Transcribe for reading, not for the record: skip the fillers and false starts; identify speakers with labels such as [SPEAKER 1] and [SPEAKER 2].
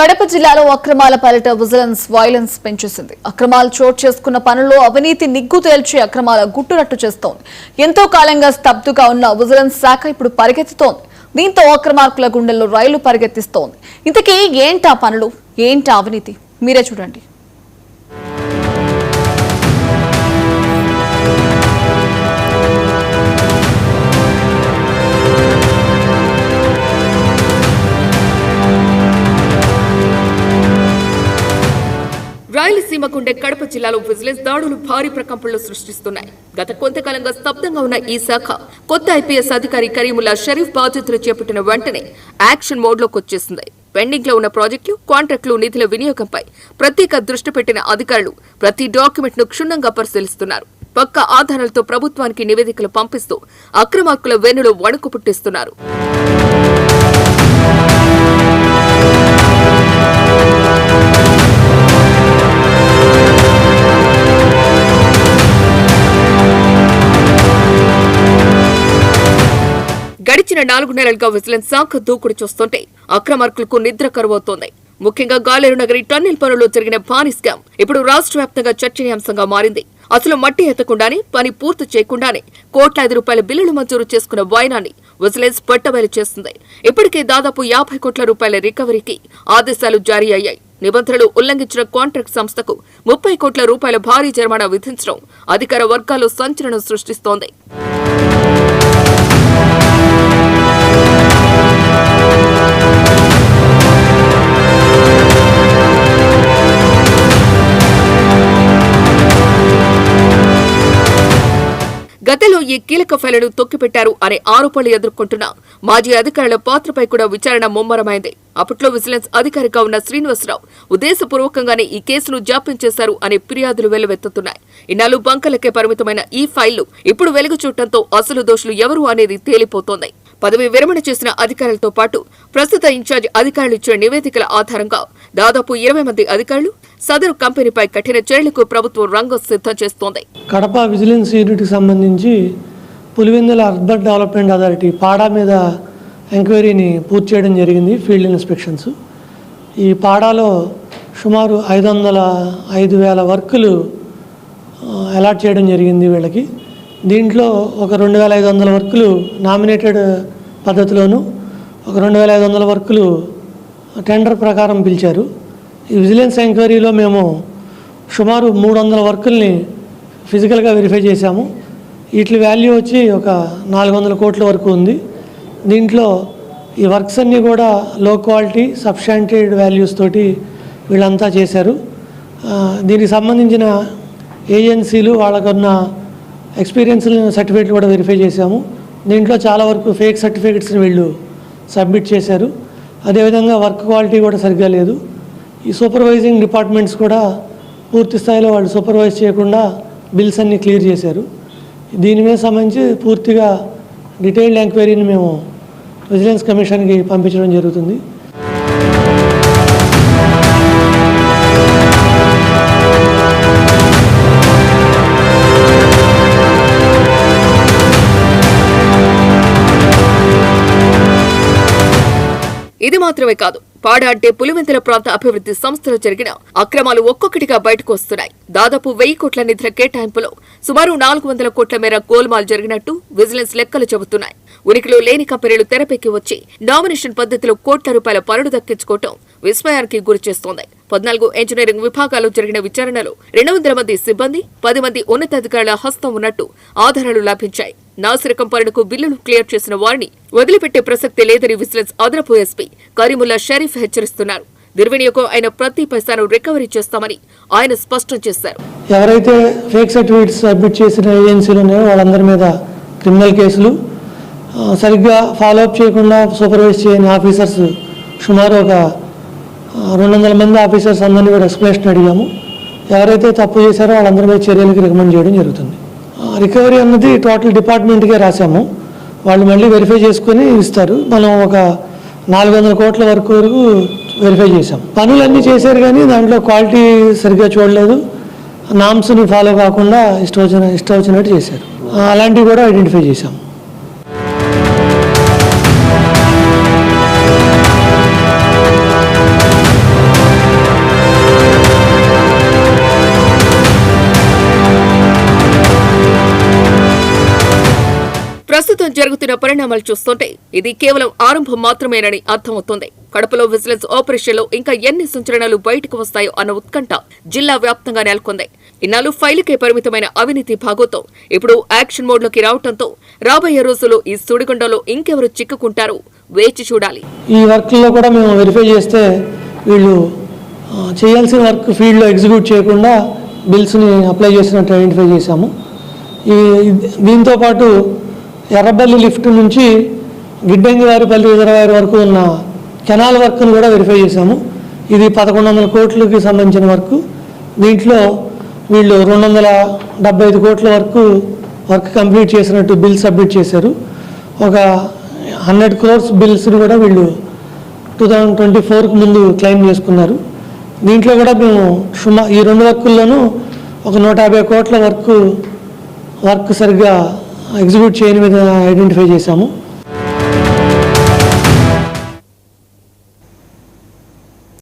[SPEAKER 1] కడప జిల్లాలో అక్రమాల పాలిట విజిలెన్స్ వైలెన్స్ పెంచేసింది. అక్రమాలు చోటు చేసుకున్న పనుల్లో అవినీతి నిగ్గు తేల్చి అక్రమాల గుట్టురట్టు చేస్తోంది. ఎంతో కాలంగా స్తబ్దుగా ఉన్న విజిలెన్స్ శాఖ ఇప్పుడు పరిగెత్తుతోంది. దీంతో అక్రమార్కుల గుండెల్లో రైలు పరిగెత్తిస్తోంది. ఇంతకీ ఏంటా పనులు, ఏంటా అవినీతి, మీరే చూడండి.
[SPEAKER 2] రాయలసీమకుండే కడప జిల్లాలో విజిలెన్స్ దాడులు భారీ ప్రకంపనలు సృష్టిస్తున్నాయి. గత కొంతకాలంగా స్తబ్దంగా ఉన్న ఈ శాఖ కొత్త ఐపీఎస్ అధికారి కరీముల్లా షరీఫ్ బాధ్యతలు చేపట్టిన వెంటనే యాక్షన్ మోడ్లోకి వచ్చేసింది. పెండింగ్ లో ఉన్న ప్రాజెక్టులు, కాంట్రాక్టులు, నిధుల వినియోగంపై ప్రత్యేక దృష్టి పెట్టిన అధికారులు ప్రతి డాక్యుమెంట్ ను క్షుణ్ణంగా పరిశీలిస్తున్నారు. పక్కా ఆధారాలతో ప్రభుత్వానికి నివేదికలు పంపిస్తూ అక్రమార్కుల వెన్నులో వణుకు పుట్టిస్తున్నారు. గడిచిన 4 నెలలుగా విజిలెన్స్ శాఖ దూకుడు చూస్తుంటే అక్రమార్కులకు నిద్ర కరువవుతోంది. ముఖ్యంగా గాలేరు నగరి టన్నెల్ పనుల్లో జరిగిన భారీ స్కామ్ ఇప్పుడు రాష్ట్ర వ్యాప్తంగా చర్చనీయాంశంగా మారింది. అసలు మట్టి ఎత్తకుండానే, పని పూర్తి చేయకుండానే కోట్లాది రూపాయల బిల్లులు మంజూరు చేసుకున్న వైనాన్ని విజిలెన్స్ పట్టబయలు చేస్తుంది. ఇప్పటికే దాదాపు 50 కోట్ల రూపాయల రికవరీకి ఆదేశాలు జారీ అయ్యాయి. నిబంధనలు ఉల్లంఘించిన కాంట్రాక్ట్ సంస్థకు 30 కోట్ల రూపాయల భారీ జరిమానా విధించడం అధికార వర్గాల్లో సంచలనం సృష్టిస్తోంది. గతంలో ఈ కీలక ఫైళ్లను తొక్కిపెట్టారు అనే ఆరోపణలు ఎదుర్కొంటున్న మాజీ అధికారుల పాత్రపై కూడా విచారణ ముమ్మరమైంది. అప్పట్లో విజిలెన్స్ అధికారిగా ఉన్న శ్రీనివాసరావు ఉద్దేశపూర్వకంగానే ఈ కేసును జాప్యం చేశారు అనే ఫిర్యాదులు వెల్లువెత్తుతున్నాయి. ఇన్నాళ్ళు బంకలకే పరిమితమైన ఈ ఫైళ్లు ఇప్పుడు వెలుగు చూడటంతో అసలు దోషులు ఎవరు అనేది తేలిపోతోంది. పదవి విరమణ చేసిన అధికారులతో పాటు ప్రస్తుత ఇన్ఛార్జ్ అధికారులు ఇచ్చిన నివేదికల ఆధారంగా దాదాపు 20 మంది అధికారులు సదరు కంపెనీపై కఠిన చర్యలకు ప్రభుత్వం రంగం సిద్ధం చేస్తోంది.
[SPEAKER 3] కడప విజిలెన్స్ యూనిట్కి సంబంధించి పులివెందుల అర్బన్ డెవలప్మెంట్ అథారిటీ పాడా మీద ఎంక్వైరీని పూర్తి చేయడం జరిగింది. ఫీల్డ్ ఇన్స్పెక్షన్స్ ఈ పాడాలో సుమారు 5,000 వర్కులు అలాట్ చేయడం జరిగింది వీళ్ళకి. దీంట్లో ఒక 2,500 వర్కులు నామినేటెడ్ పద్ధతిలోను, ఒక 2,500 వర్కులు టెండర్ ప్రకారం పిలిచారు. ఈ విజిలెన్స్ ఎంక్వైరీలో మేము సుమారు 300 వర్కుల్ని ఫిజికల్గా వెరిఫై చేశాము. వీటి వాల్యూ వచ్చి ఒక 400 కోట్ల వరకు ఉంది. దీంట్లో ఈ వర్క్స్ అన్నీ కూడా లో క్వాలిటీ సబ్స్టాంటియేటెడ్ వాల్యూస్ తోటి వీళ్ళంతా చేశారు. దీనికి సంబంధించిన ఏజెన్సీలు వాళ్ళకున్న ఎక్స్పీరియన్స్ సర్టిఫికేట్లు కూడా వెరిఫై చేశాము. దీంట్లో చాలా వరకు ఫేక్ సర్టిఫికేట్స్ని వీళ్ళు సబ్మిట్ చేశారు. అదేవిధంగా వర్క్ క్వాలిటీ కూడా సరిగ్గా లేదు. ఈ సూపర్వైజింగ్ డిపార్ట్మెంట్స్ కూడా పూర్తి స్థాయిలో వాళ్ళు సూపర్వైజ్ చేయకుండా బిల్స్ అన్నీ క్లియర్ చేశారు. దీని మీద సంబంధించి పూర్తిగా డీటెయిల్డ్ ఎంక్వైరీని మేము విజిలెన్స్ కమిషన్కి పంపించడం జరుగుతుంది.
[SPEAKER 2] ఇది మాత్రమే కాదు, పాడా అంటే పులివెందుల ప్రాంత అభివృద్ధి సంస్థలో జరిగిన అక్రమాలు ఒక్కొక్కటిగా బయటకు వస్తున్నాయి. దాదాపు 1000 కోట్ల నిధుల కేటాయింపులో సుమారు 400 కోట్ల మేర గోల్మాల్ జరిగినట్టు విజిలెన్స్ లెక్కలు చెబుతున్నాయి. ఉనికిలో లేని కంపెనీలు తెరపెక్కి వచ్చి నామినేషన్ పద్ధతిలో కోట్ల రూపాయల పనులు దక్కించుకోవటం విస్మయానికి గురిచేస్తోంది. 14 ఇంజనీరింగ్ విభాగాల్లో జరిగిన విచారణలో 200 మంది సిబ్బంది, 10 మంది ఉన్నతాధికారుల హస్తం ఉన్నట్టు ఆధారాలు లభించాయి. నాసిరకం పనులకు బిల్లులు క్లియర్ చేసిన వారిని వదిలిపెట్టే ప్రసక్తి లేదని విజిలెన్స్ అదనపు ఎస్పీ కరీముల్లా షరీఫ్ హెచ్చరిస్తున్నారు. దుర్వినియోగం అయిన ప్రతి పైసాను రికవరీ చేస్తామని ఆయన స్పష్టం చేశారు.
[SPEAKER 3] ఎవరైతే ఫేక్ సర్టిఫికేట్స్ సబ్మిట్ చేసిన ఏజెన్సీలు ఉన్నాయో వాళ్ళందరి మీద క్రిమినల్ కేసులు, సరిగ్గా ఫాలోఅప్ చేయకుండా సూపర్వైజ్ చేయని ఆఫీసర్స్ సుమారు ఒక 200 మంది ఆఫీసర్స్ అందరినీ కూడా ఎక్స్ప్లెనేషన్ అడిగాము. ఎవరైతే తప్పు చేశారో వాళ్ళందరి మీద చర్యలకు రికమెండ్ చేయడం జరుగుతుంది. రికవరీ అన్నది టోటల్ డిపార్ట్మెంట్కే రాసాము. వాళ్ళు మళ్ళీ వెరిఫై చేసుకుని ఇస్తారు. మనం ఒక 400 కోట్ల వరకు వెరిఫై చేసాం. పనులన్నీ చేశారు కానీ దాంట్లో క్వాలిటీ సరిగ్గా చూడలేదు, నామ్స్ని ఫాలో కాకుండా ఇష్టం వచ్చినట్టు చేశారు. అలాంటివి కూడా ఐడెంటిఫై చేశాం.
[SPEAKER 2] జరుగుతున్న పరిణామాలు చూస్తుంటే ఇది కేవలం ఆరంభం మాత్రమేనని అర్థమవుతోంది. కడపలో విజిలెన్స్ ఆపరేషన్లో ఇంకా ఎన్ని సంచలనాలు బయటకు వస్తాయో అన్న ఉత్కంఠ జిల్లా వ్యాప్తంగా నెలకొంది. ఇన్నాళ్ళు ఫైలుకే పరిమితమైన అవినీతి భాగోతం ఇప్పుడు యాక్షన్ మోడ్లోకి రావడంతో రాబోయే రోజుల్లో ఈ సుడిగుండంలో ఇంకెవరు చిక్కుకుంటారో వేచి చూడాలి.
[SPEAKER 3] ఈ వర్క్లో కూడా మేము వెరిఫై చేస్తే వీళ్ళు చేయాల్సిన వర్క్ ఫీల్డ్లో ఎగ్జిక్యూట్ చేయకుండా బిల్స్ని అప్లై చేసినట్టు ఐడెంటిఫై చేశాము. దీంతో పాటు ఎర్రబల్లి లిఫ్ట్ నుంచి గిడ్డంగివారిపల్లి రిజర్వాయర్ వరకు ఉన్న కెనాల్ వర్క్ను కూడా వెరిఫై చేశాము. ఇది 1100 కోట్లకి సంబంధించిన వర్క్. దీంట్లో వీళ్ళు 275 కోట్ల వరకు వర్క్ కంప్లీట్ చేసినట్టు బిల్ సబ్మిట్ చేశారు. ఒక 100 crores బిల్స్ని కూడా వీళ్ళు 2024కు ముందు క్లెయిమ్ చేసుకున్నారు. దీంట్లో కూడా మేము ఈ 2 వర్కుల్లోనూ ఒక 150 కోట్ల వర్క్ సరిగ్గా ఎగ్జిక్యూట్ చేయని విధంగా ఐడెంటిఫై చేశాము.